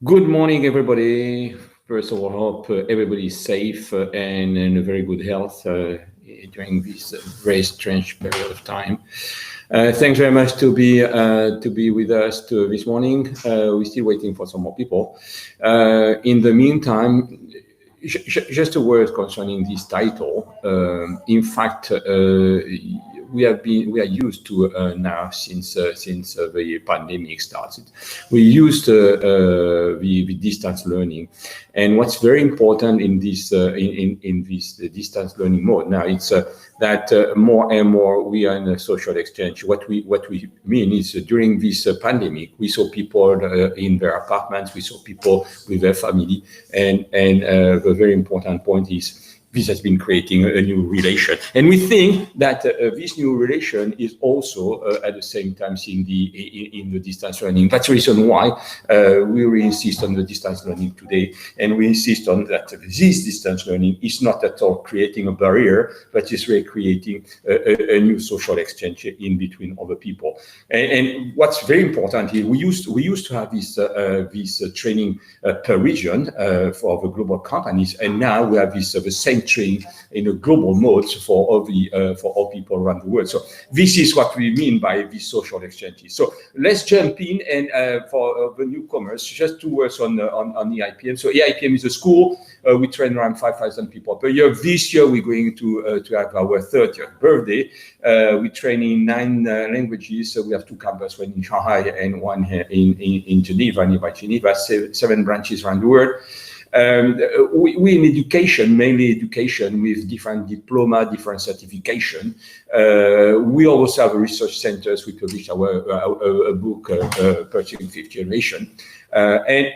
Good morning, everybody. First of all, hope everybody is safe and in a very good health during this very strange period of time. Thanks very much to be with us this morning. We're still waiting for some more people. In the meantime, just a word concerning this title. In fact, we are used to now since the pandemic started. We used the distance learning, and what's very important in this distance learning mode now, it's that more and more we are in a social exchange. What we mean is during this pandemic, we saw people in their apartments, we saw people with their family, and the very important point is this has been creating a new relation. And we think that this new relation is also at the same time seeing in the distance learning. That's the reason why we really insist on the distance learning today. And we insist on that this distance learning is not at all creating a barrier, but is really creating a new social exchange in between other people. And what's very important is we used to have this training per region for the global companies, and now we have the same training in a global mode for all people around the world. So this is what we mean by these social exchanges. So let's jump in, and for the newcomers, just 2 words on EIPM. So EIPM is a school. We train around 5,000 people per year. This year we're going to have our 30th birthday. We train in 9 languages. So we have 2 campuses, one in Shanghai and one here in Geneva, nearby Geneva, 7 branches around the world. We in education, mainly education with different diploma, different certification. We also have research centers. We published our book, Pursuing Fifth Generation. And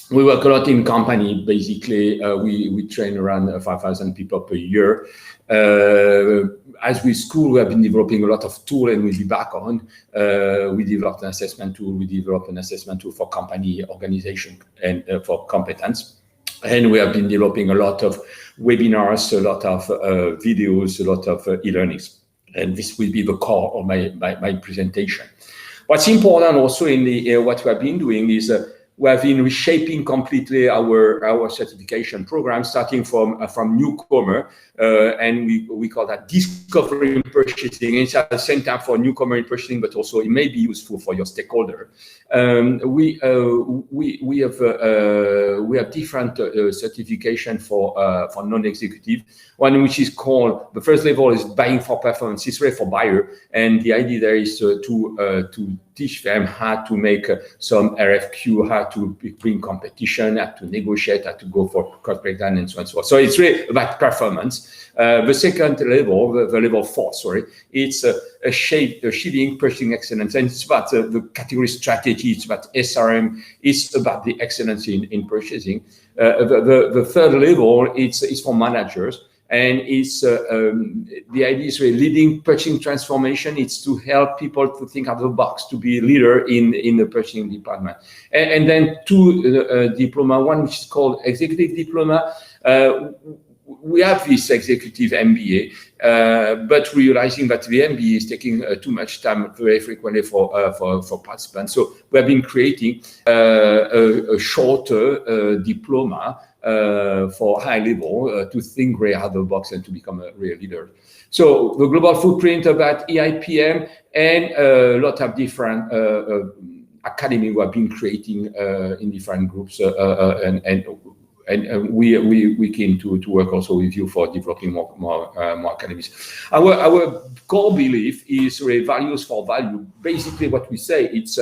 we work a lot in company. Basically, we train around 5,000 people per year. As with school, we have been developing a lot of tools, and we'll be back on. We developed an assessment tool. We developed an assessment tool for company organization and for competence. And we have been developing a lot of webinars, a lot of videos, a lot of e-learnings. And this will be the core of my presentation. What's important also in the what we have been doing is we have been reshaping completely our certification program, starting from newcomer, and we call that discovery in purchasing. It's at the same time for newcomer in purchasing, but also it may be useful for your stakeholder. We have different certification for non-executive. One which is called, the first level is buying for performance. It's really for buyer, and the idea there is to teach them how to make some RFQ, how to bring competition, how to negotiate, how to go for cost breakdown, and so on and so forth. So it's really about performance. The second level, the level 4, sorry, it's achieving purchasing excellence, and it's about the category strategy. It's about SRM. It's about the excellence in purchasing. The third level, it's for managers. And it's the idea is really leading purchasing transformation. It's to help people to think out of the box, to be a leader in the purchasing department. And then 2 diploma, one which is called executive diploma. We have this executive MBA, but realizing that the MBA is taking too much time very frequently for participants. So we have been creating a shorter diploma for high level to think really out of the box and to become a real leader. So the global footprint about EIPM and a lot of different academy we have been creating in different groups, and we came to work also with you for developing more academies. Our core belief is really values for value. Basically, what we say, it's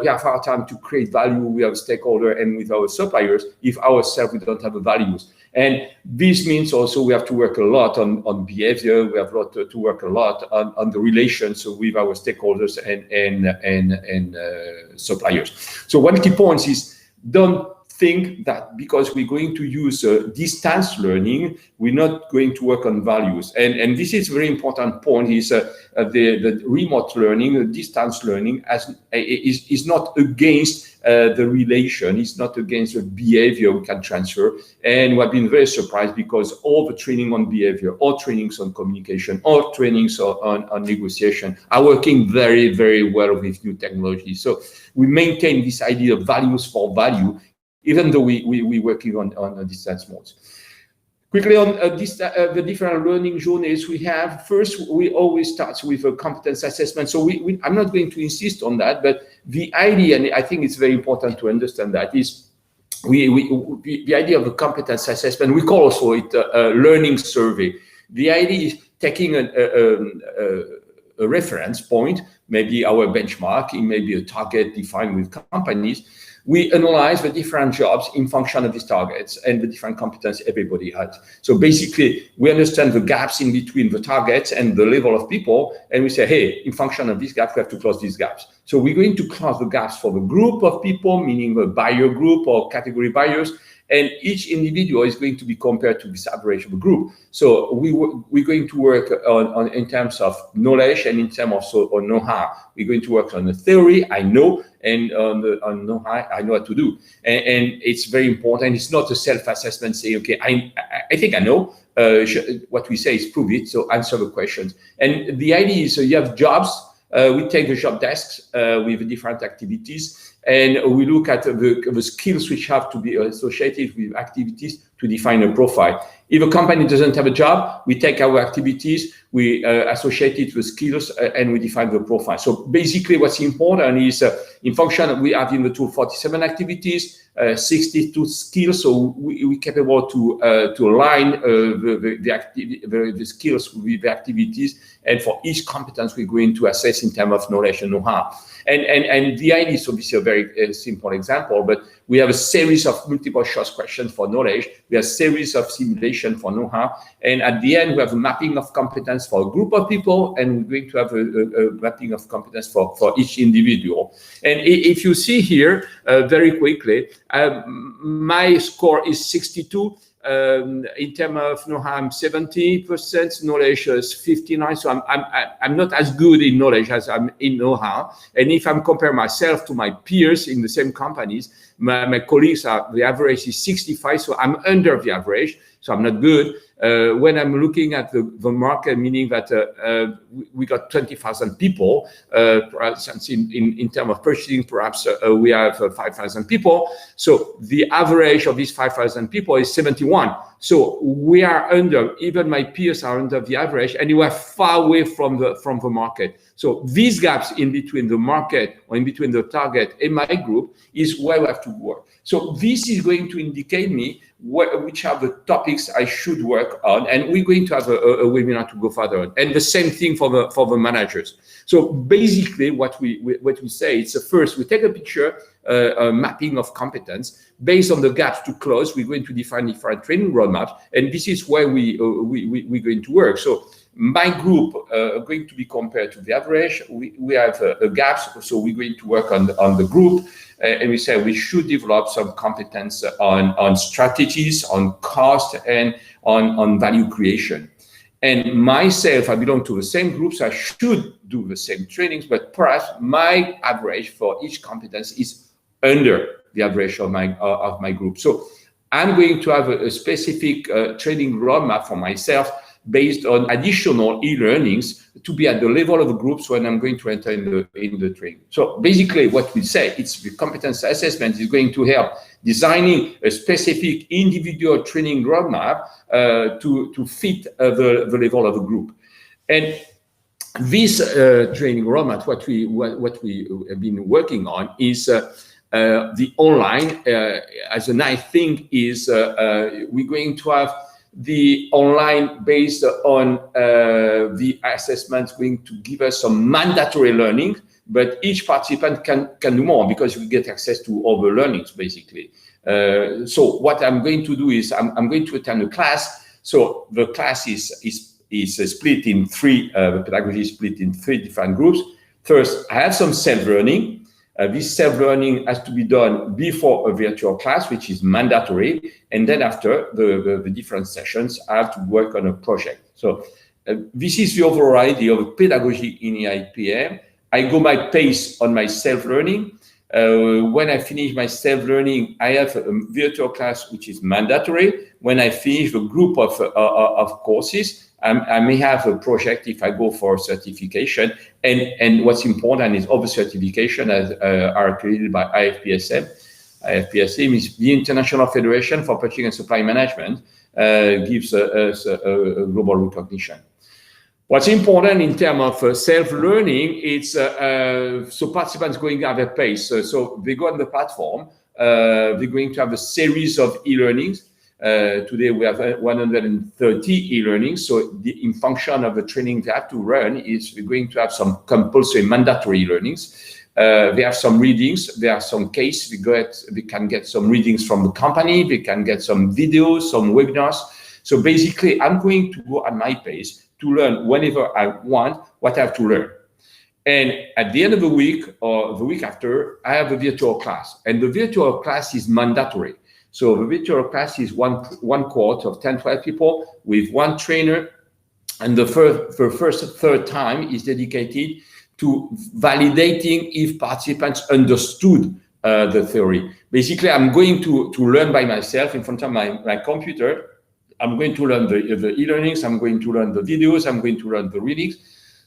we have hard time to create value with our stakeholder and with our suppliers if ourselves we don't have the values. And this means also we have to work a lot on behavior. We have to work a lot on the relations with our stakeholders and suppliers. So one key point is don't think that because we're going to use distance learning, we're not going to work on values. And this is a very important point, is the remote learning, distance learning is not against the relation, it's not against the behavior we can transfer. And we've been very surprised because all the training on behavior, all trainings on communication, all trainings on negotiation are working very, very well with new technology. So we maintain this idea of values for value, even though we're working on distance modes. Quickly on the different learning journeys we have. First, we always start with a competence assessment. So I'm not going to insist on that, but the idea, and I think it's very important to understand that, is the idea of a competence assessment, we call also it a learning survey. The idea is taking a reference point, maybe our benchmark, it may be a target defined with companies. We analyze the different jobs in function of these targets and the different competence everybody has. So basically, we understand the gaps in between the targets and the level of people, and we say, hey, in function of these gaps, we have to close these gaps. So we're going to close the gaps for the group of people, meaning the buyer group or category buyers, and each individual is going to be compared to this average of a group. So we're going to work on in terms of knowledge and in terms of know-how. We're going to work on the theory, I know, and on know-how, I know what to do. And it's very important. It's not a self-assessment saying, okay, I think I know. What we say is prove it, so answer the questions. And the idea is, so you have jobs, we take the job desks with different activities, and we look at the skills which have to be associated with activities to define a profile. If a company doesn't have a job, we take our activities, we associate it with skills, and we define the profile. So basically what's important is, in function, we have in the tool 47 activities, 62 skills, so we're capable to align the skills with the activities, and for each competence we're going to assess in terms of knowledge and know-how. And the idea is obviously a very simple example, but we have a series of multiple choice questions for knowledge, we have a series of simulation for know-how, and at the end we have a mapping of competence for a group of people, and we're going to have a mapping of competence for each individual. And if you see here, very quickly, my score is 62. In terms of know-how, I'm 70%, knowledge is 59. So I'm not as good in knowledge as I'm in know-how. And if I'm comparing myself to my peers in the same companies, my colleagues the average is 65. So I'm under the average. So I'm not good. When I'm looking at the market, meaning that we got 20,000 people, since in terms of purchasing, perhaps we have 5,000 people. So the average of these 5,000 people is 71. So we are under, even my peers are under the average, and you are far away from the market. So these gaps in between the market or in between the target and my group is where we have to work. So this is going to indicate me which are the topics I should work on, and we're going to have a webinar to go further on. And the same thing for the managers. So basically, what we say is, first we take a picture, a mapping of competence based on the gaps to close. We're going to define different training roadmaps, and this is where we're going to work. So my group are going to be compared to the average. We have gaps, so we're going to work on the group. And we say we should develop some competence on strategies, on cost, and on value creation. And myself, I belong to the same groups. I should do the same trainings, but perhaps my average for each competence is under the average of my group. So I'm going to have a specific training roadmap for myself based on additional e-learnings to be at the level of the groups when I'm going to enter in the training. So basically what we say, it's the competence assessment is going to help designing a specific individual training roadmap to fit the level of the group. And this training roadmap, what we have been working on is the online, as a nice thing is we're going to have the online based on the assessment going to give us some mandatory learning, but each participant can do more because we get access to all the learnings basically. So what I'm going to do is I'm going to attend a class. So the class is split in three, the pedagogy is split in three different groups. First, I have some self-learning. This self-learning has to be done before a virtual class, which is mandatory, and then after the different sessions, I have to work on a project. So this is the overall idea of pedagogy in EIPM. I go my pace on my self-learning. When I finish my self-learning, I have a virtual class, which is mandatory. When I finish the group of courses, I may have a project if I go for certification. And what's important is all the certification are accredited by IFPSM. IFPSM is the International Federation for Purchasing and Supply Management, gives us a global recognition. What's important in terms of self-learning, it's so participants going at a pace. So they go on the platform, they're going to have a series of e-learnings. Today we have 130 e-learnings. So in function of the training they have to run is we're going to have some compulsory mandatory learnings. They have some readings, there are some cases, we can get some readings from the company, we can get some videos, some webinars. So basically I'm going to go at my pace to learn whenever I want what I have to learn. And at the end of the week or the week after, I have a virtual class, and the virtual class is mandatory. So the virtual class is one cohort of 10, 12 people with one trainer, and the third time is dedicated to validating if participants understood the theory. Basically, I'm going to learn by myself in front of my computer. I'm going to learn the e-learnings, I'm going to learn the videos, I'm going to learn the readings,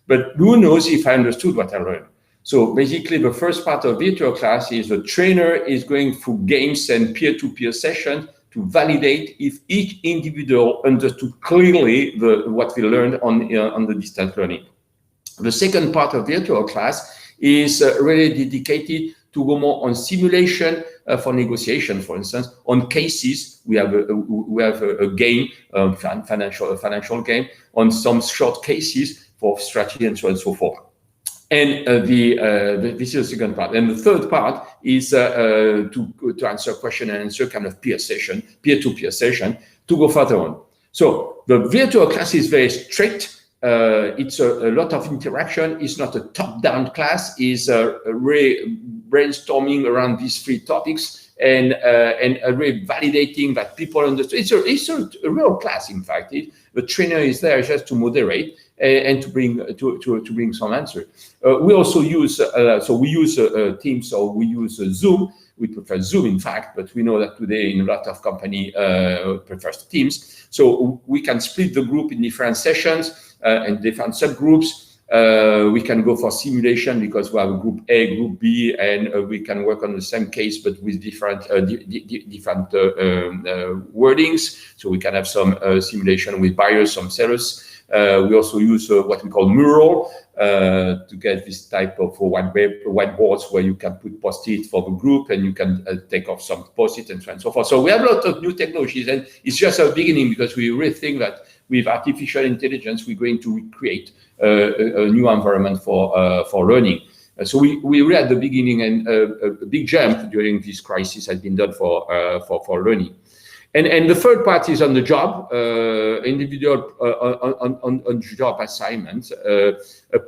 but who knows if I understood what I learned? So basically the first part of virtual class is the trainer is going through games and peer-to-peer sessions to validate if each individual understood clearly what we learned on the distance learning. The second part of virtual class is really dedicated to go more on simulation for negotiation, for instance, on cases. We have a game, financial game, on some short cases for strategy and so on and so forth. And this is the second part. And the third part is to answer question and answer, kind of peer-to-peer session, to go further on. So the virtual class is very strict. It's a lot of interaction. It's not a top-down class. It's really brainstorming around these three topics and really validating that people understand. It's a real class, in fact. The trainer is there just to moderate and to bring some answer. We also use we use Teams, or we use Zoom. We prefer Zoom, in fact, but we know that today in a lot of company prefers Teams. So we can split the group in different sessions and different subgroups. We can go for simulation because we have a group A, group B, and we can work on the same case but with different wordings. So we can have some simulation with buyers, some sellers. We also use what we call mural to get this type of whiteboards where you can put post-it for the group and you can take off some post-it and so on and so forth. So we have a lot of new technologies, and it's just a beginning because we really think that with artificial intelligence, we're going to recreate a new environment for learning. So we really at the beginning, and a big jump during this crisis has been done for learning. And the third part is on the job, individual on job assignments,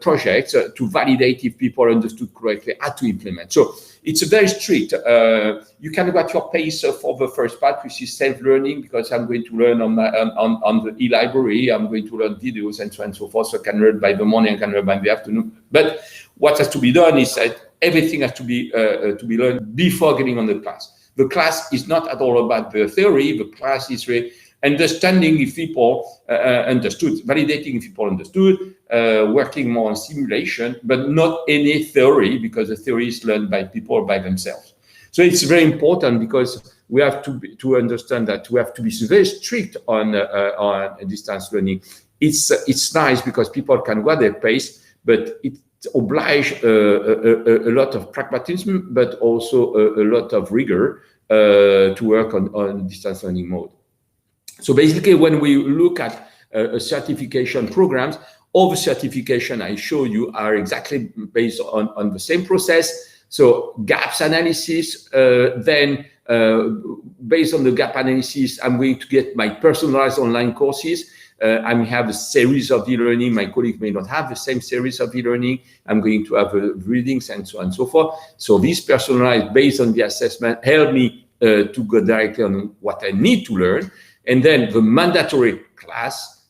projects to validate if people understood correctly how to implement. So it's very strict. You can go at your pace for the first part, which is self-learning, because I'm going to learn on the e-library, I'm going to learn videos and so on and so forth. So I can learn by the morning, I can learn by the afternoon. But what has to be done is that everything has to be learned before getting on the class. The class is not at all about the theory. The class is really understanding if people understood, validating if people understood, working more on simulation, but not any theory, because the theory is learned by people by themselves. So it's very important because we have to understand that we have to be very strict on distance learning. It's nice because people can go at their pace, but it oblige a lot of pragmatism, but also a lot of rigor to work on distance learning mode. So basically, when we look at certification programs, all the certification I show you are exactly based on the same process. So gaps analysis, then based on the gap analysis, I'm going to get my personalized online courses. I may have a series of e-learning. My colleague may not have the same series of e-learning. I'm going to have readings and so on and so forth. So this personalized based on the assessment help me to go directly on what I need to learn. And then the mandatory class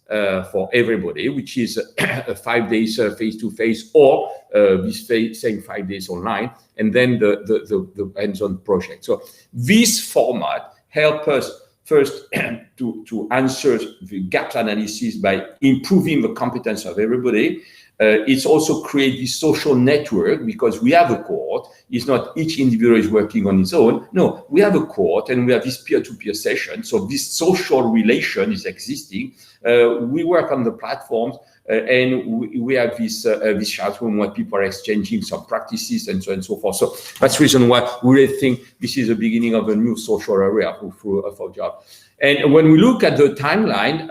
for everybody, which is 5 days face-to-face or this same 5 days online, and then the hands-on project. So this format helps us first to answer the gap analysis by improving the competence of everybody. It's also create this social network because we have a cohort. It's not each individual is working on his own. No, we have a cohort and we have this peer-to-peer session. So this social relation is existing. We work on the platforms and we have this chat room where people are exchanging some practices and so on and so forth. So that's the reason why we really think this is the beginning of a new social area for job. And when we look at the timeline,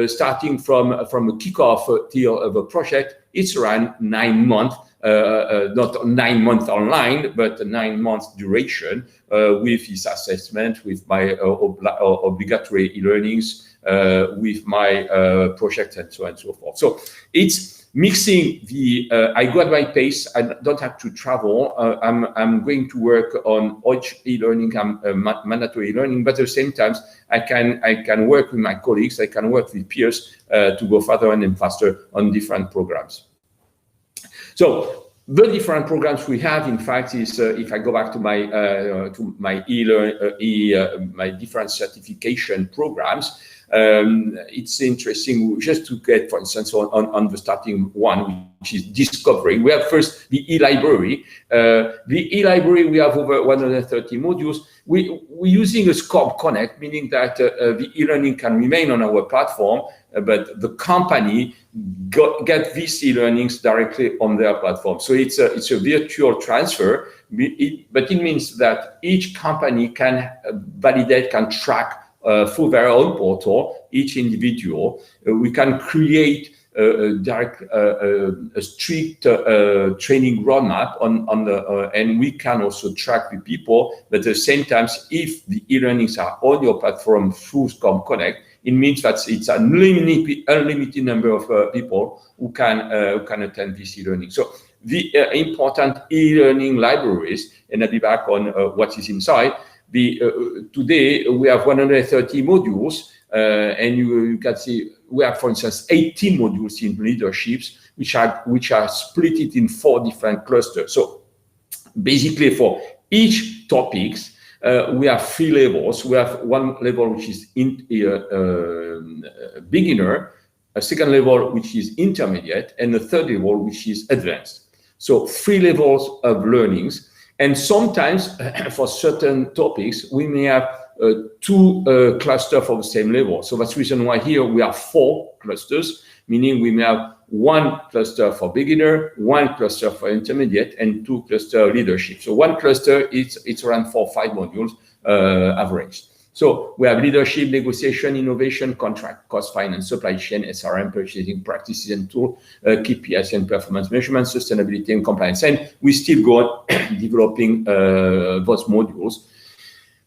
starting from a kickoff till the project, it's around 9 months, not 9 months online, but 9 months duration with this assessment, with my obligatory e-learnings, with my project and so on and so forth. So it's mixing the, I go at my pace, I don't have to travel, I'm going to work on e-learning, mandatory e-learning, but at the same time, I can work with my colleagues, I can work with peers to go further and faster on different programs. So the different programs we have, in fact, is if I go back to my my different certification programs, it's interesting just to get, for instance, on the starting one, which is discovery. We have first the e-library. The e-library, we have over 130 modules. We're using a SCORM Connect, meaning that the e-learning can remain on our platform, but the company get these e-learnings directly on their platform. So it's a virtual transfer, but it means that each company can validate, can track through their own portal, each individual. We can create a strict training roadmap and we can also track the people. But at the same time, if the e-learnings are on your platform through SCORM Connect, it means that it's an unlimited number of people who can attend this e-learning. So the important e-learning libraries, and I'll be back on what is inside. Today we have 130 modules, and you can see we have, for instance, 18 modules in leaderships, which are split it in 4 different clusters. So basically, for each topics, we have 3 levels. We have one level which is beginner, a second level which is intermediate, and a third level which is advanced. So 3 levels of learnings. And sometimes for certain topics, we may have 2 clusters for the same level. So that's the reason why here we have 4 clusters, meaning we may have 1 cluster for beginner, 1 cluster for intermediate, and 2 cluster leadership. So 1 cluster, it's around 4 or 5 modules average. So we have leadership, negotiation, innovation, contract, cost, finance, supply chain, SRM, purchasing practices and tools, KPIs and performance measurement, sustainability and compliance. And we still go on developing those modules.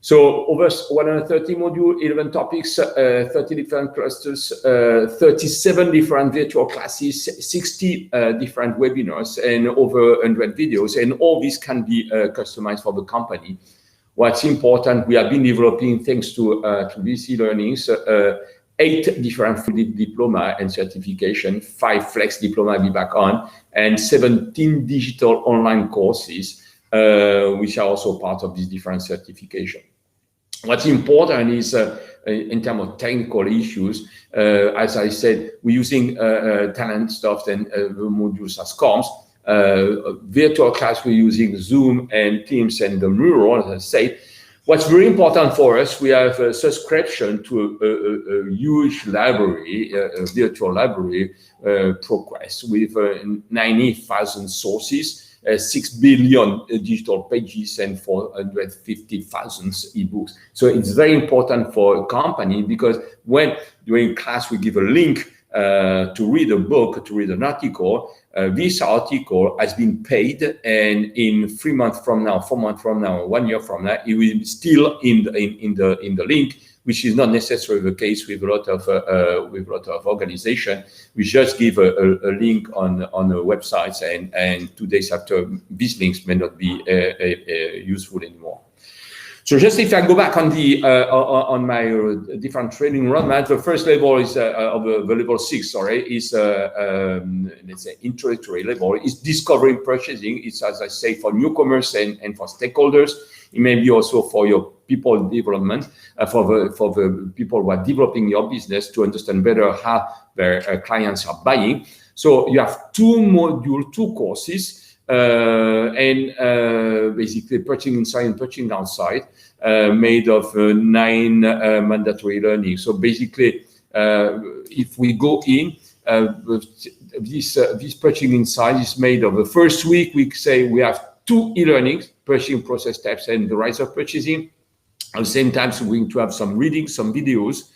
So over 130 modules, 11 topics, 30 different clusters, 37 different virtual classes, 60 different webinars, and over 100 videos. And all this can be customized for the company. What's important, we have been developing, thanks to these e-learnings, 8 different full diploma and certification, 5 flex diploma I'll be back on, and 17 digital online courses, which are also part of these different certification. What's important is, in terms of technical issues, as I said, we're using talent stuff and the modules as comms. Virtual class, we're using Zoom and Teams and the Mural, as I say. What's very important for us, we have a subscription to a huge library, a virtual library, ProQuest, with 90,000 sources, 6 billion digital pages, and 450,000 ebooks. So it's very important for a company, because when during class we give a link to read a book, to read an article, this article has been paid, and in 3 months from now, 4 months from now, 1 year from now, it will be still in the link, which is not necessarily the case with a lot of organization. We just give a link on the websites, and 2 days after, these links may not be useful anymore. So just if I go back on the on my different training roadmap, the first level is of the level 6. Sorry, is let's say introductory level. Is discovering purchasing. It's, as I say, for newcomers and for stakeholders. It may be also for your people development, for the people who are developing your business to understand better how their clients are buying. So you have 2 modules, 2 courses. Basically purchasing inside and purchasing outside, made of 9 mandatory learning. So basically, if we go in, this purchasing inside is made of the first week. We say we have 2 e-learnings, purchasing process steps and the rise of purchasing. At the same time, so we're going to have some reading, some videos.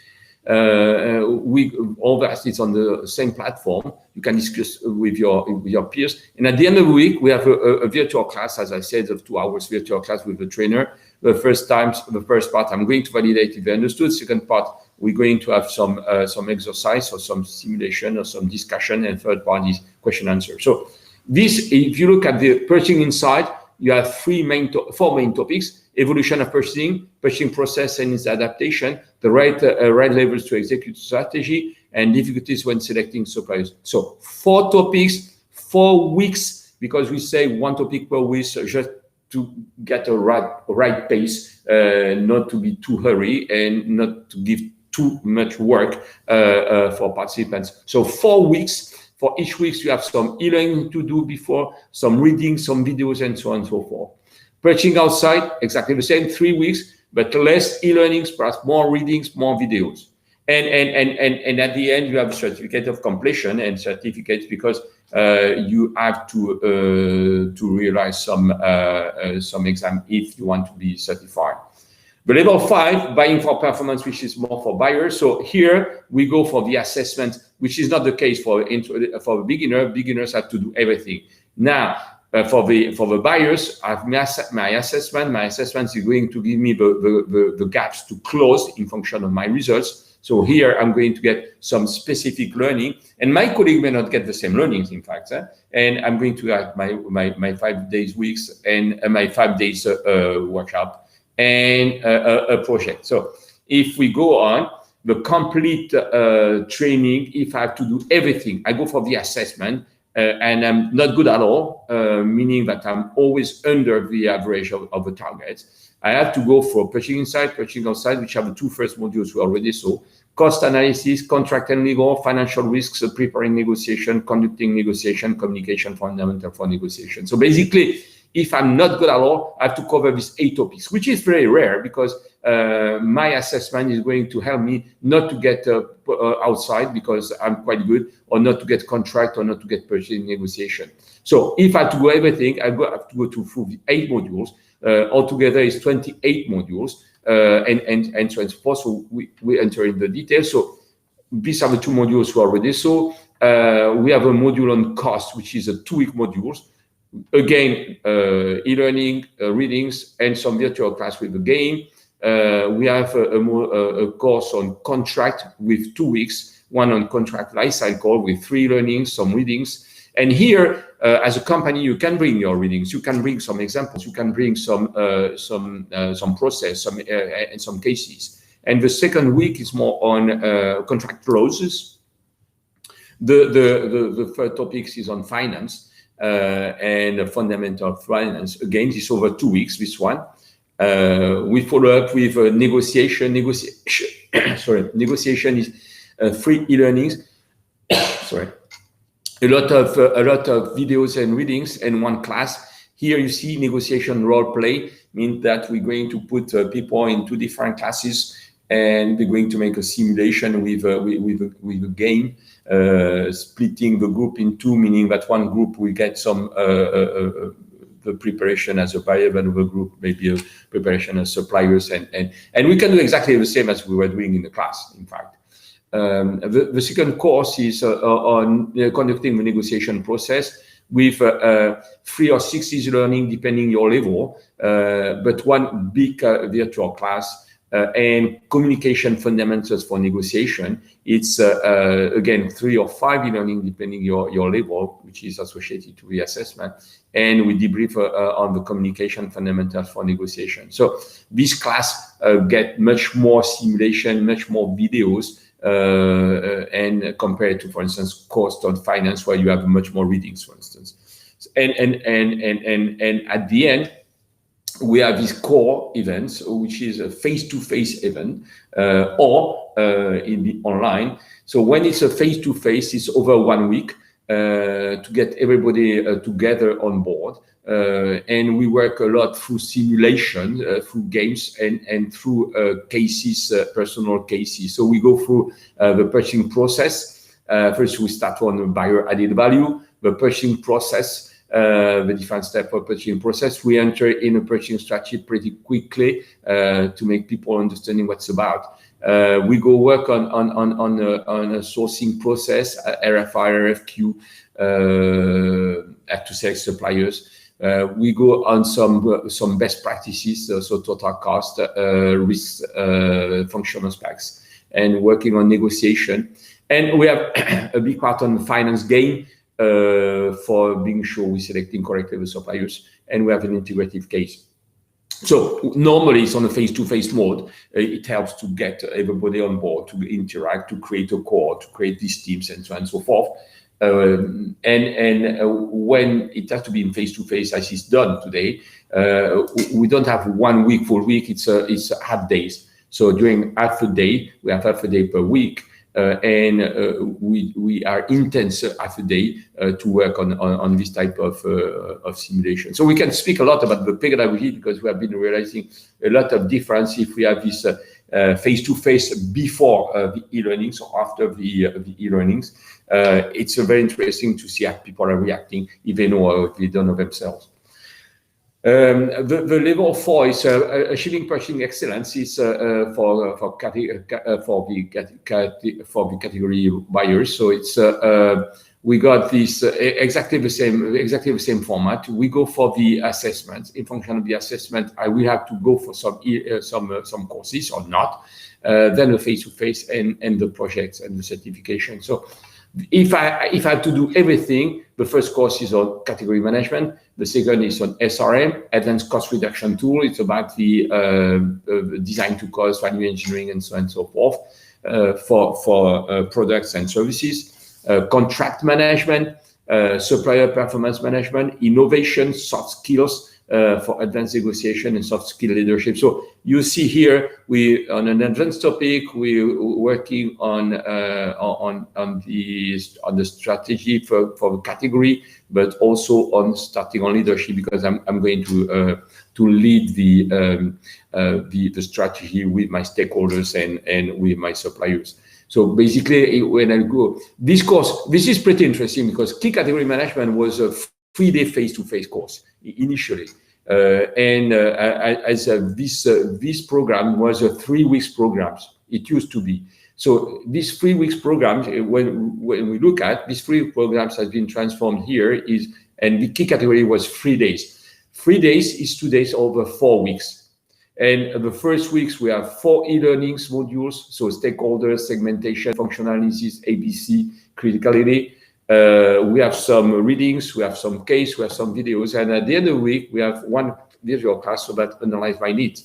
All that is on the same platform. You can discuss with your peers. And at the end of the week, we have a virtual class, as I said, of 2 hours virtual class with the trainer. The first part, I'm going to validate if they understood. Second part, we're going to have some exercise or some simulation or some discussion, and third part is question answer. So this, if you look at the purchasing inside, you have 4 main topics: evolution of purchasing, purchasing process and its adaptation, the right levels to execute strategy, and difficulties when selecting suppliers. So 4 topics, 4 weeks, because we say 1 topic per week, so just to get a right pace, not to be too hurry and not to give too much work for participants. So 4 weeks. For each week, you have some e-learning to do before, some reading, some videos, and so on and so forth. Purchasing outside, exactly the same, 3 weeks, but less e-learnings, perhaps more readings, more videos. And at the end, you have certificate of completion and certificates, because you have to realize some exam if you want to be certified. The level 5, buying for performance, which is more for buyers. So here we go for the assessment, which is not the case for a beginner. Beginners have to do everything. Now, for the buyers, I have my assessment. My assessment is going to give me the gaps to close in function of my results. So here I'm going to get some specific learning, and my colleague may not get the same learnings, in fact. And I'm going to have my 5 days weeks and my 5 days workshop and a project. So if we go on the complete training, if I have to do everything, I go for the assessment, and I'm not good at all, meaning that I'm always under the average of the targets. I have to go for purchasing inside, purchasing outside, which are the 2 first modules we already saw. Cost analysis, contract and legal, financial risks, preparing negotiation, conducting negotiation, communication fundamental for negotiation. So basically, if I'm not good at all, I have to cover these 8 topics, which is very rare, because my assessment is going to help me not to get outside because I'm quite good, or not to get contract, or not to get purchasing negotiation. So if I have to go everything, I have to go through the 8 modules. Altogether is 28 modules, and so on and so forth. So we enter in the details. So these are the 2 modules we already saw. We have a module on cost, which is a 2-week module. Again, e-learning, readings, and some virtual class with a game. We have a course on contract with 2 weeks, one on contract life cycle with 3 learnings, some readings. And here, as a company, you can bring your readings, you can bring some examples, you can bring some process, and some cases. And the second week is more on contract clauses. The third topic is on finance. And fundamental finance. Again, this is over 2 weeks, this one. We follow up with negotiation. Negotiation is 3 e-learnings. Sorry. A lot of videos and readings, and 1 class. Here you see negotiation role play, means that we're going to put people in 2 different classes, and we're going to make a simulation with a game, splitting the group in 2, meaning that one group will get some the preparation as a buyer, and another group maybe a preparation as suppliers, and we can do exactly the same as we were doing in the class, in fact. The second course is on conducting the negotiation process with 3 or 6 easy learning depending your level, but one big virtual class and communication fundamentals for negotiation. It's again 3 or 5 e-learning depending your level, which is associated to the assessment, and we debrief on the communication fundamentals for negotiation. So this class get much more simulation, much more videos, and compared to, for instance, cost on finance, where you have much more readings, for instance. And at the end, we have these core events, which is a face-to-face event or in the online. So when it's a face-to-face, it's over 1 week to get everybody together on board. And we work a lot through simulation, through games, and through cases, personal cases. So we go through the purchasing process. First, we start on the buyer added value, the purchasing process, the different step of purchasing process. We enter in a purchasing strategy pretty quickly to make people understanding what's about. We go work on a sourcing process, RFI, RFQ, have to select suppliers. We go on some best practices, so total cost, risk, functional specs, and working on negotiation. And we have a big part on the finance game for being sure we're selecting correctly the suppliers, and we have an integrative case. So normally it's on a face-to-face mode. It helps to get everybody on board, to interact, to create a core, to create these teams, and so on and so forth. And when it has to be in face-to-face, as is done today, we don't have 1 week, full week. It's half days. So during half a day, we have half a day per week, and we are intense half a day to work on this type of simulation. So we can speak a lot about the pedagogy, because we have been realizing a lot of difference if we have this face-to-face before the e-learnings or after the e-learnings. It's very interesting to see how people are reacting, if they know or they don't know themselves. The level 4 is achieving purchasing excellence. Is for the category buyers. So it's we got this exactly the same format. We go for the assessment. In function of the assessment, I will have to go for some courses or not. Then the face-to-face and the projects and the certification. So if I have to do everything, the first course is on category management. The second is on SRM, advanced cost reduction tool. It's about the design to cost, value engineering, and so on and so forth for products and services. Contract management, supplier performance management, innovation, soft skills for advanced negotiation and soft skill leadership. So you see here, we on an advanced topic, we're working on the strategy for the category, but also on starting on leadership, because I'm going to lead the strategy with my stakeholders and with my suppliers. So basically, when I go this course, this is pretty interesting, because key category management was a 3-day face-to-face course initially, this program was a 3 weeks program. It used to be. So these 3 weeks programs, when we look at these 3 programs, has been transformed here and the key category was 3 days. 3 days is 2 days over 4 weeks. And the first weeks, we have 4 e-learnings modules. So stakeholders, segmentation, functional analysis, ABC, criticality. We have some readings, we have some case, we have some videos. And at the end of the week, we have one visual class about analyze by needs.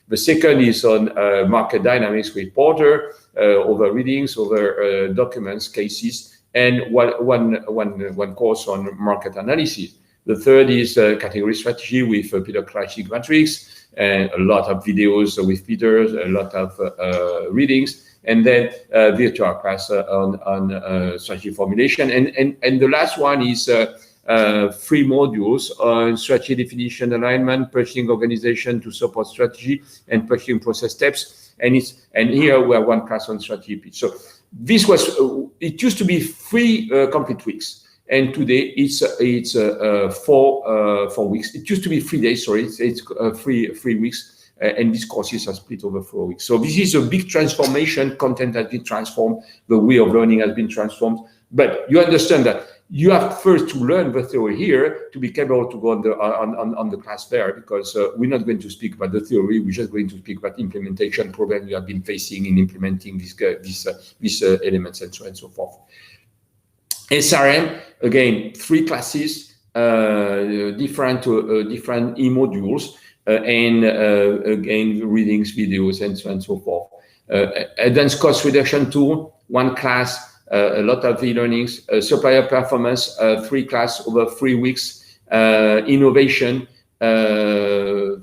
The second is on market dynamics with Porter, over readings, over documents, cases, and one course on market analysis. The third is category strategy with Peter Classic Matrix, and a lot of videos with Peter, a lot of readings, and then virtual class on strategy formulation. And the last one is 3 modules on strategy definition, alignment, purchasing organization to support strategy, and purchasing process steps. And here we have 1 class on strategy pitch. So this was, it used to be 3 complete weeks. And today it's 4 weeks. It used to be 3 days. Sorry, it's 3 weeks. and these courses are split over 4 weeks. So this is a big transformation. Content has been transformed, the way of learning has been transformed. But you understand that you have first to learn the theory here to be capable to go on the class there, because we're not going to speak about the theory. We're just going to speak about implementation problem you have been facing in implementing these elements and so on and so forth. SRM, again, 3 classes, different e-modules, and again, readings, videos, and so on and so forth. Advanced cost reduction tool, 1 class, a lot of e-learnings, supplier performance, 3 class over 3 weeks, innovation,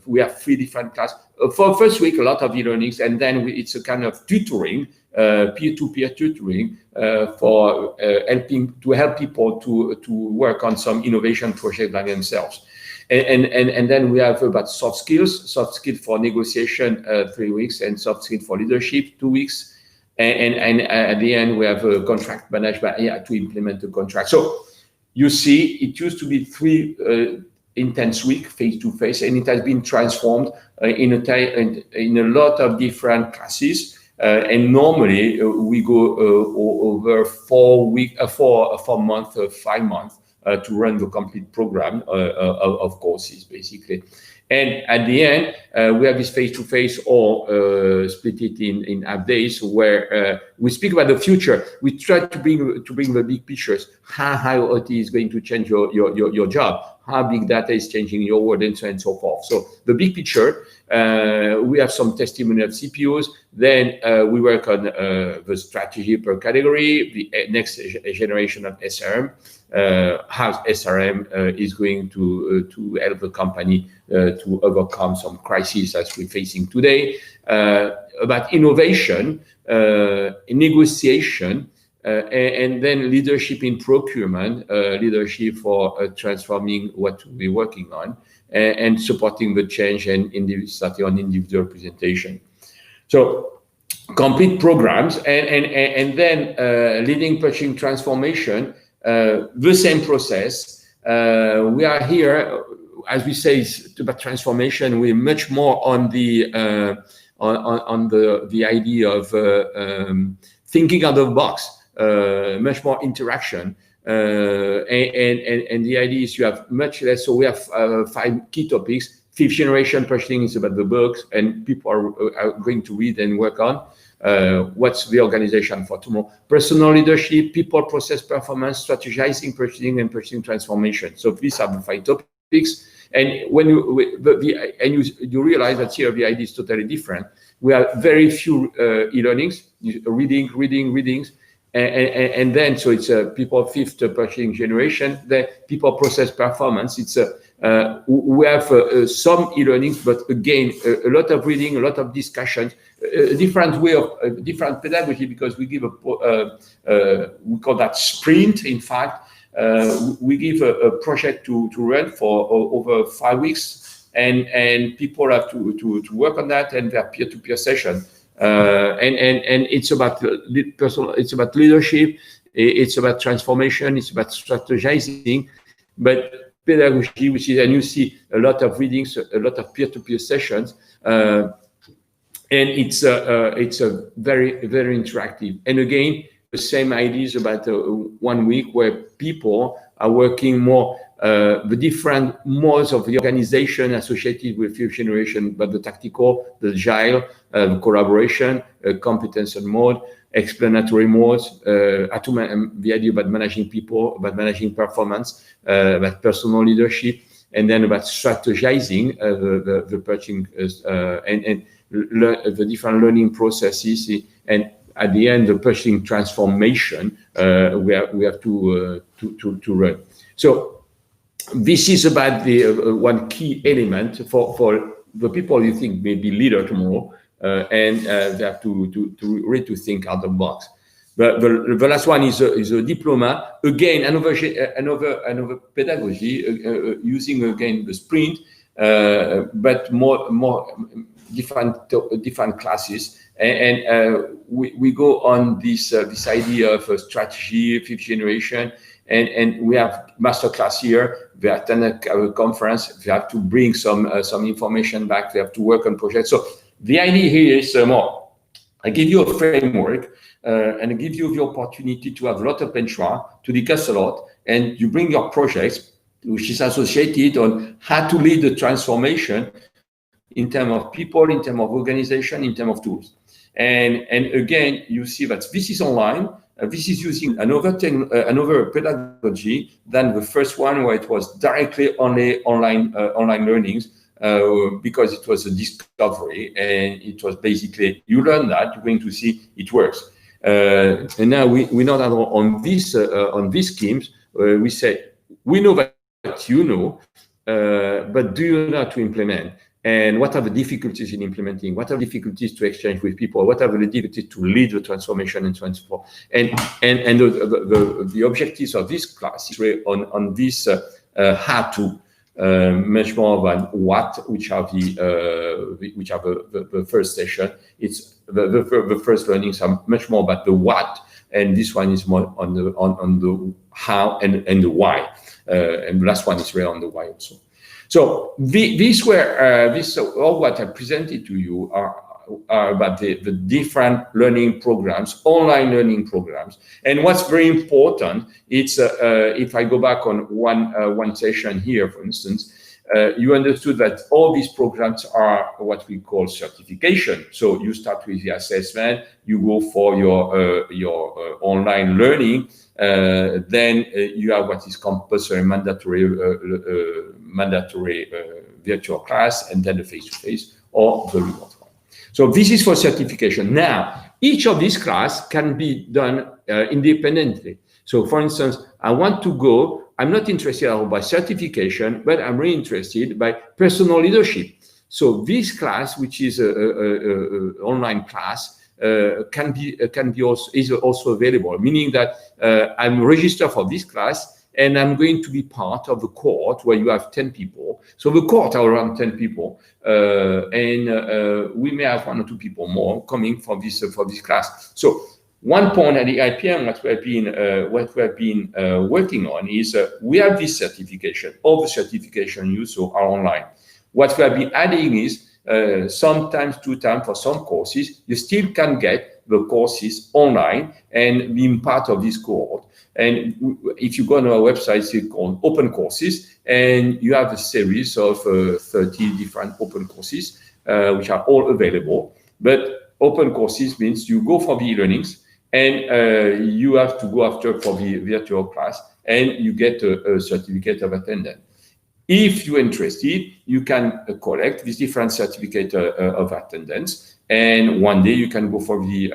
we have 3 different classes. For first week, a lot of e-learnings, and then it's a kind of tutoring, peer-to-peer tutoring for help people to work on some innovation project by themselves. And then we have about soft skills for negotiation, 3 weeks, and soft skills for leadership, 2 weeks. And at the end, we have a contract management to implement the contract. So you see, it used to be 3 intense weeks, face-to-face, and it has been transformed in a lot of different classes. And normally we go over 4 weeks, 4 months, 5 months to run the complete program of courses, basically. And at the end, we have this face-to-face or split it in half days, where we speak about the future. We try to bring the big pictures, how IoT is going to change your job, how big data is changing your world, and so on and so forth. So the big picture, we have some testimony of CPOs. Then we work on the strategy per category, the next generation of SRM, how SRM is going to help the company to overcome some crises as we're facing today, about innovation, negotiation, and then leadership in procurement, leadership for transforming what we're working on, and supporting the change and starting on individual presentation. So complete programs, and then leading purchasing transformation, the same process. We are here, as we say, it's about transformation. We're much more on the idea of thinking out of the box, much more interaction, and the idea is you have much less. So we have 5 key topics. 5th generation purchasing is about the books, and people are going to read and work on. What's the organization for tomorrow? Personal leadership, people, process, performance, strategizing, purchasing, and purchasing transformation. So these are the 5 topics. And when you realize that here the idea is totally different. We have very few e-learnings, readings, and then so it's people 5th purchasing generation. The people, process, performance. It's we have some e-learnings, but again, a lot of reading, a lot of discussions, a different way of different pedagogy, because we give we call that sprint. In fact, we give a project to run for over 5 weeks, and people have to work on that, and their peer-to-peer session. And it's about personal. It's about leadership. It's about transformation. It's about strategizing, but pedagogy, which is, and you see a lot of readings, a lot of peer-to-peer sessions, and it's a very, very interactive. And again, the same ideas about 1 week, where people are working more the different modes of the organization associated with 5th generation, but the tactical, the agile, the collaboration, competence and mode, explanatory modes, the idea about managing people, about managing performance, about personal leadership, and then about strategizing the purchasing and the different learning processes, and at the end, the purchasing transformation we have to run. So this is about the one key element for the people you think may be leader tomorrow, and they have to really to think out of the box. But the last one is a diploma. Again, another pedagogy using again the sprint, but more different classes. And we go on this idea of a strategy, 5th generation, and we have masterclass here. They attend a conference. They have to bring some information back. They have to work on projects. So the idea here is more. I give you a framework and I give you the opportunity to have a lot of benchmark, to discuss a lot, and you bring your projects, which is associated on how to lead the transformation in terms of people, in terms of organization, in terms of tools. And again, you see that this is online. This is using another pedagogy than the first one, where it was directly only online learnings, because it was a discovery, and it was basically, you learn that, you're going to see it works. And now we know that on these schemes, we say, we know that you know, but do you know how to implement? And what are the difficulties in implementing? What are the difficulties to exchange with people? What are the difficulties to lead the transformation and transform? And the objectives of this class is really on this how to, much more than what, which are the first session. It's the first learnings are much more about the what, and this one is more on the how and the why. And the last one is really on the why also. So all what I presented to you are about the different learning programs, online learning programs. And what's very important, it's if I go back on one session here, for instance, you understood that all these programs are what we call certification. So you start with the assessment, you go for your online learning, then you have what is compulsory mandatory virtual class, and then the face-to-face or the remote one. So this is for certification. Now, each of these classes can be done independently. So for instance, I'm not interested at all by certification, but I'm really interested by personal leadership. So this class, which is an online class, is also available, meaning that I'm registered for this class, and I'm going to be part of the cohort where you have 10 people. So the cohort are around 10 people, and we may have 1 or 2 people more coming for this class. So one point at the EIPM, what we have been working on is we have this certification. All the certification you saw are online. What we have been adding is sometimes 2 times for some courses, you still can get the courses online and being part of this cohort. And if you go on our website, it's called Open Courses, and you have a series of 30 different open courses, which are all available. But open courses means you go for the e-learnings, and you have to go after for the virtual class, and you get a certificate of attendance. If you're interested, you can collect this different certificate of attendance, and one day you can go for the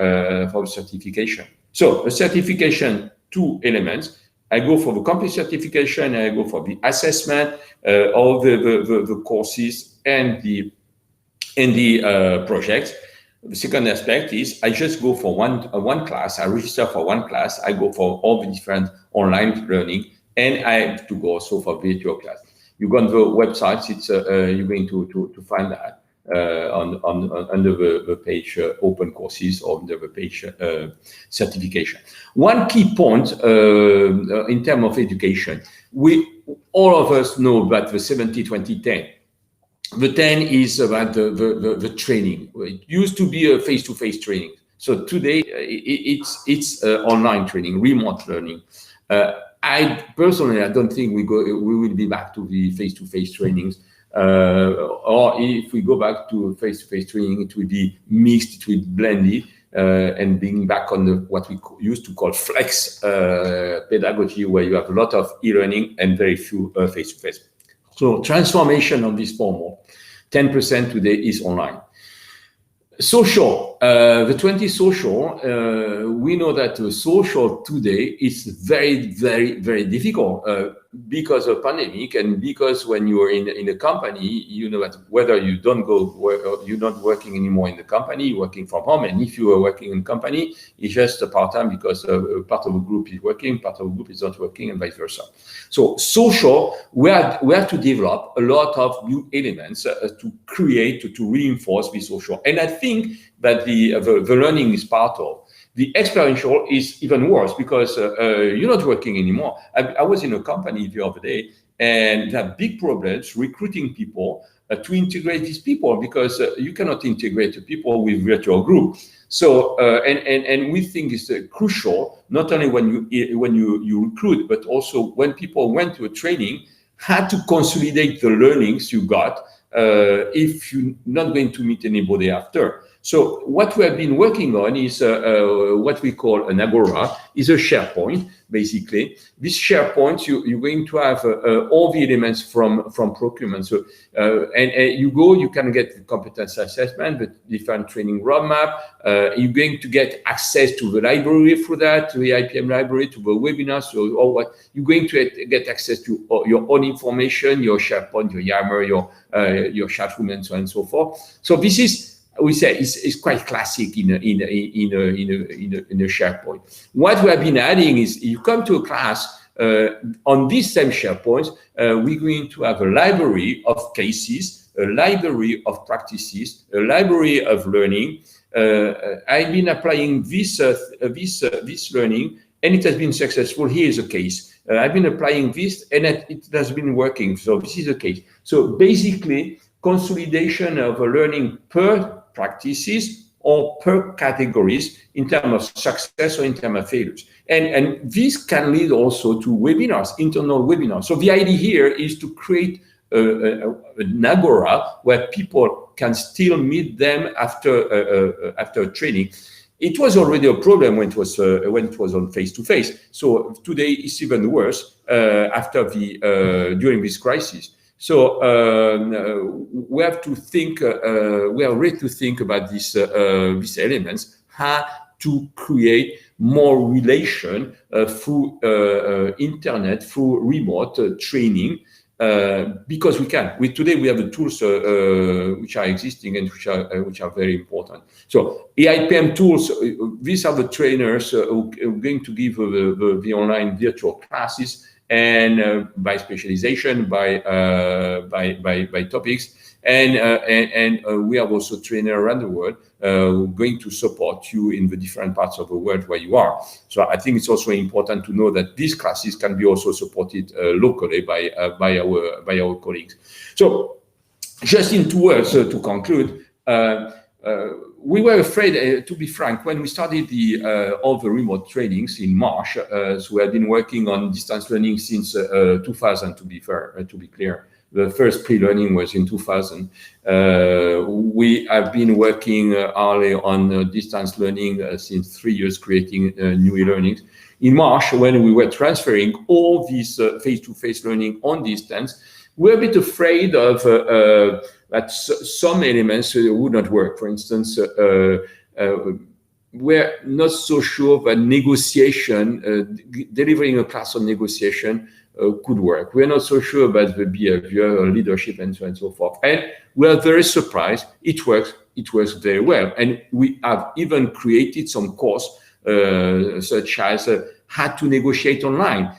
certification. So the certification, 2 elements. I go for the complete certification, and I go for the assessment, all the courses and the projects. The second aspect is I just go for one class. I register for one class. I go for all the different online learning, and I have to go also for virtual class. You go on the website. It's you're going to find that under the page Open Courses, or under the page certification. One key point in terms of education, all of us know about the 70-20-10. The 10 is about the training. It used to be a face-to-face training. So today it's online training, remote learning. I don't think we will be back to the face-to-face trainings. Or if we go back to face-to-face training, it will be mixed, it will be blended, and being back on what we used to call flex pedagogy, where you have a lot of e-learning and very few face-to-face. So transformation of this format, 10% today is online. Social, the 20 social, we know that the social today is very, very, very difficult because of pandemic, and because when you are in a company, you know that whether you don't go or you're not working anymore in the company, you're working from home, and if you are working in company, it's just a part-time because part of the group is working, part of the group is not working, and vice versa. So social, we have to develop a lot of new elements to create, to reinforce the social. And I think that the learning is part of, The experiential is even worse because you're not working anymore. I was in a company the other day, and they have big problems recruiting people to integrate these people because you cannot integrate the people with virtual group. So and we think it's crucial not only when you recruit, but also when people went to a training, had to consolidate the learnings you got if you're not going to meet anybody after. So what we have been working on is what we call an Agora, is a SharePoint, basically. This SharePoint, you're going to have all the elements from procurement. So, and you can get the competence assessment, the different training roadmap. You're going to get access to the library through that, to the EIPM library, to the webinar. So all what you're going to get access to your own information, your SharePoint, your Yammer, your chat room, and so on and so forth. So this is, we say, is quite classic in a SharePoint. What we have been adding is, you come to a class on this same SharePoint, we're going to have a library of cases, a library of practices, a library of learning. I've been applying this learning, and it has been successful. Here is a case. I've been applying this, and it has been working. So this is a case. So basically, consolidation of a learning per practices or per categories in terms of success or in terms of failures. And this can lead also to webinars, internal webinars. So the idea here is to create an agora where people can still meet them after training. It was already a problem when it was on face-to-face. So today it's even worse during this crisis. So we have to think. We are ready to think about these elements. How to create more relation through internet, through remote training, because we can. Today we have the tools which are existing and which are very important. So EIPM tools. These are the trainers who are going to give the online virtual classes. And by specialization, by topics, and we have also trainers around the world going to support you in the different parts of the world where you are. So I think it's also important to know that these classes can be also supported locally by our colleagues. So, just in 2 words to conclude. We were afraid, to be frank, when we started all the remote trainings in March. So we have been working on distance learning since 2000. To be clear, the first pre-learning was in 2000. We have been working early on distance learning since 3 years, creating new e-learnings. In March, when we were transferring all these face-to-face learning on distance, we're a bit afraid of that some elements would not work. For instance, we're not so sure that negotiation, delivering a class on negotiation could work. We're not so sure about the behavior, leadership, and so on and so forth. And we are very surprised. It works very well. And we have even created some course such as how to negotiate online.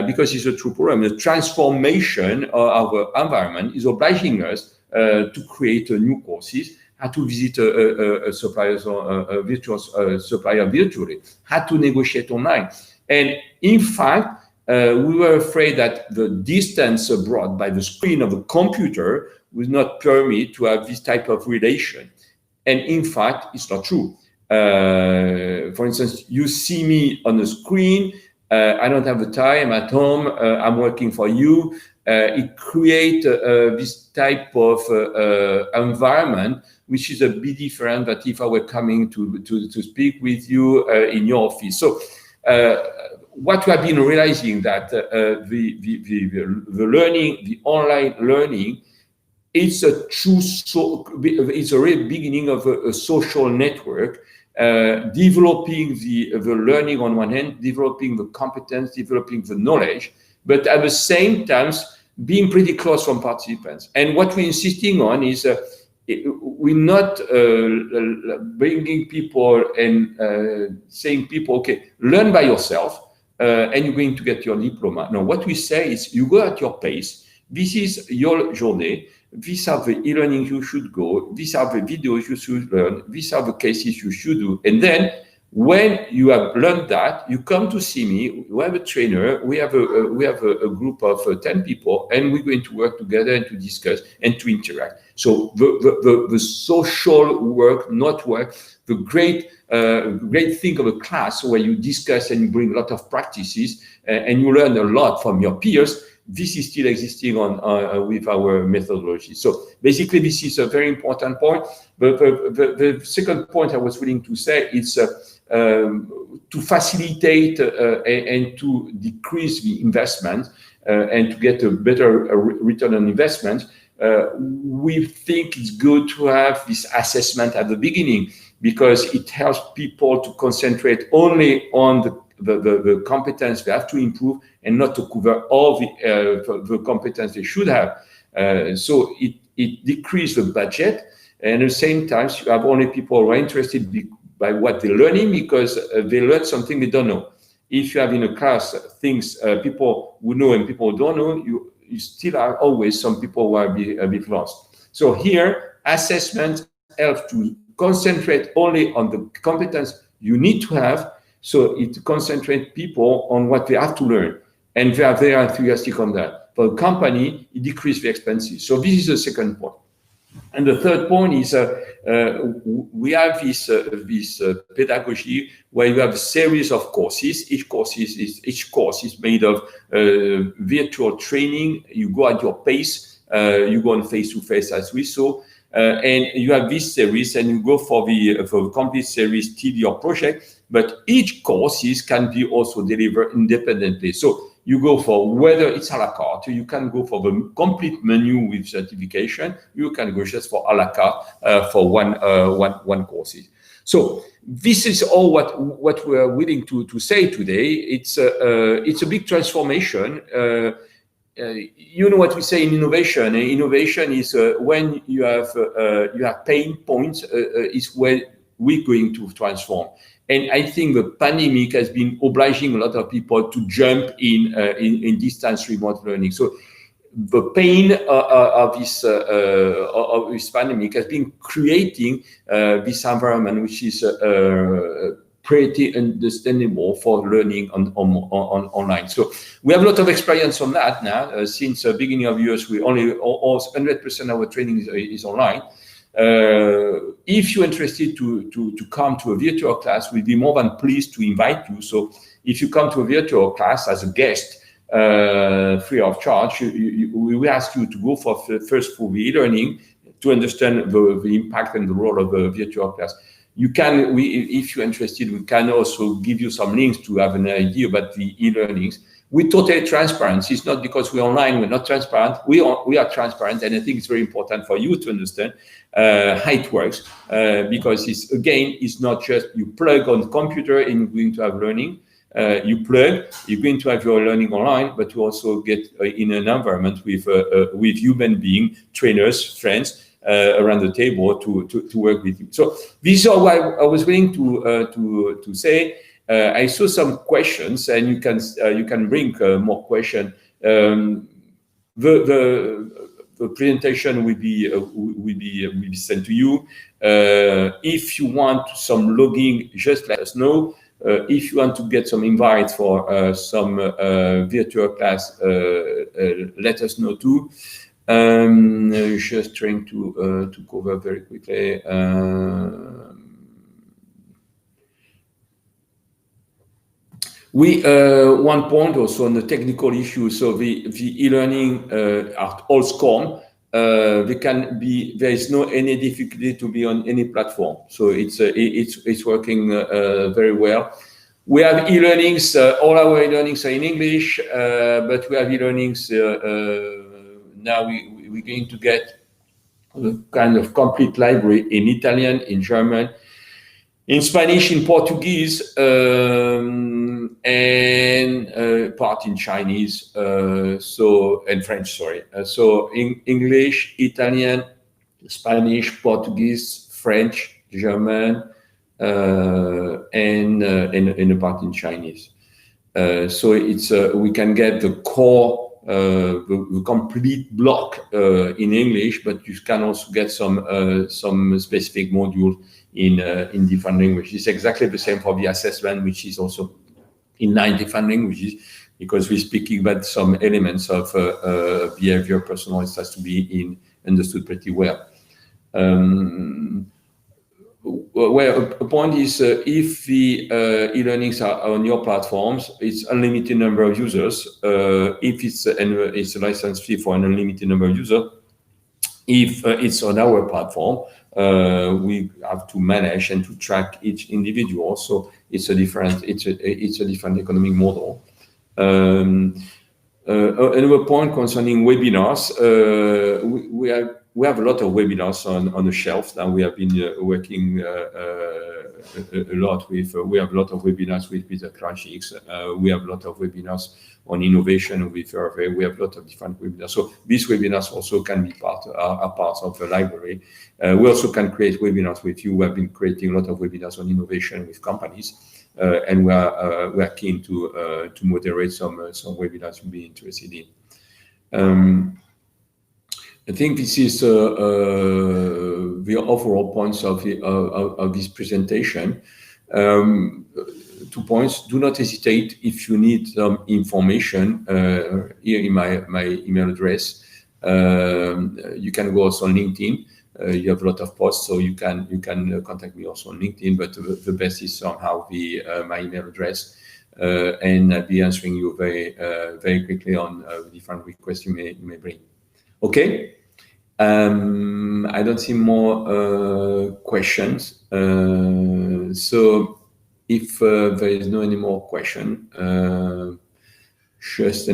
Because it's a true problem. The transformation of our environment is obliging us to create new courses, how to visit a virtual supplier virtually, how to negotiate online. And in fact, we were afraid that the distance brought by the screen of the computer would not permit to have this type of relation. And in fact, it's not true. For instance, you see me on the screen. I don't have the time at home. I'm working for you. It creates this type of environment, which is a bit different than if I were coming to speak with you in your office. So what we have been realizing that the learning, the online learning, it's a real beginning of a social network. Developing the learning on one hand, developing the competence, developing the knowledge, but at the same time being pretty close from participants. And what we're insisting on is we're not bringing people and saying people, okay, learn by yourself and you're going to get your diploma. No, what we say is you go at your pace. This is your journey. These are the e-learning you should go. These are the videos you should learn. These are the cases you should do. And then When you have learned that, you come to see me. We have a trainer. We have a group of 10 people, and we're going to work together and to discuss and to interact. So the social work, not work, the great thing of a class where you discuss and you bring a lot of practices and you learn a lot from your peers. This is still existing with our methodology. So basically, this is a very important point. But the second point I was willing to say is to facilitate and to decrease the investment and to get a better return on investment. We think it's good to have this assessment at the beginning because it helps people to concentrate only on the competence they have to improve and not to cover all the competence they should have. So it decreases the budget, and at the same time, you have only people who are interested by what they're learning because they learn something they don't know. If you have in a class things people who know and people who don't know, you still are always some people who are a bit lost. So here, assessment helps to concentrate only on the competence you need to have. So it concentrates people on what they have to learn, and they are very enthusiastic on that. For the company, it decreases the expenses. So this is the second point. And the third point is we have this pedagogy where you have a series of courses. Each course is made of virtual training. You go at your pace. You go on face-to-face as we saw. And you have this series, and you go for the complete series till your project. But each courses can be also delivered independently. So you go for whether it's a la carte, you can go for the complete menu with certification. You can go just for a la carte for one courses. So this is all what we are willing to say today. It's a big transformation. You know what we say in innovation. Innovation is when you have pain points is where we're going to transform. And I think the pandemic has been obliging a lot of people to jump in distance remote learning. So the pain of this pandemic has been creating this environment, which is pretty understandable for learning online. So we have a lot of experience on that now. Since the beginning of years, we almost 100% of our training is online. If you're interested to come to a virtual class, we'll be more than pleased to invite you. So if you come to a virtual class as a guest, free of charge, we will ask you to go for first for the e-learning to understand the impact and the role of a virtual class. If you're interested, we can also give you some links to have an idea about the e-learnings. We're totally transparent. It's not because we're online, we're not transparent. We are transparent, and I think it's very important for you to understand how it works, because it's not just you plug on the computer and you're going to have learning. You're going to have your learning online, but you also get in an environment with human beings, trainers, friends, around the table to work with you. So this is all I was willing to say. I saw some questions, and you can bring more questions. The presentation will be sent to you. If you want some logging, just let us know. If you want to get some invites for some virtual class, let us know too. Just trying to cover very quickly. One point also on the technical issue. So the e-learning at all SCORM, there is no any difficulty to be on any platform. So it's working very well. We have e-learnings. All our e-learnings are in English, but we have e-learnings. Now we're going to get a kind of complete library in Italian, in German, in Spanish, in Portuguese, and part in Chinese, and French, sorry. So in English, Italian, Spanish, Portuguese, French, German, and a part in Chinese. So we can get the core the complete block in English, but you can also get some specific module in different languages. It's exactly the same for the assessment, which is also in 9 different languages, because we're speaking about some elements of behavior, personal, it has to be understood pretty well. Well, a point is if the e-learnings are on your platforms, it's unlimited number of users. If it's a license fee for an unlimited number of users, if it's on our platform, we have to manage and to track each individual. So it's a different economic model. Another point concerning webinars, we have a lot of webinars on the shelf, and we have been working a lot with. We have a lot of webinars with Peter Krajic's. We have a lot of webinars on innovation with Hervé. We have a lot of different webinars. So these webinars also can be part of the library. We also can create webinars with you. We have been creating a lot of webinars on innovation with companies, and we are keen to moderate some webinars you'll be interested in. I think this is the overall points of this presentation. 2 points. Do not hesitate if you need some information. Here in my email address. You can go also on LinkedIn. You have a lot of posts, so you can contact me also on LinkedIn. But the best is somehow my email address, and I'll be answering you very quickly on different requests you may bring. Okay. I don't see more questions. So if there is no any more question, then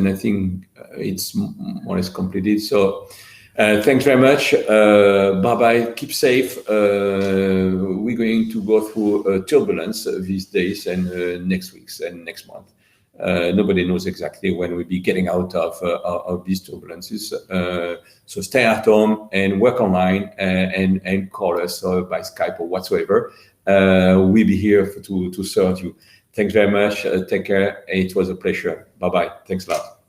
I think it's more or less completed. So thanks very much. Bye-bye. Keep safe. We're going to go through turbulence these days and next weeks and next month. Nobody knows exactly when we'll be getting out of these turbulences. So stay at home and work online and call us by Skype or whatsoever. We'll be here to serve you. Thanks very much. Take care. It was a pleasure. Bye-bye. Thanks a lot.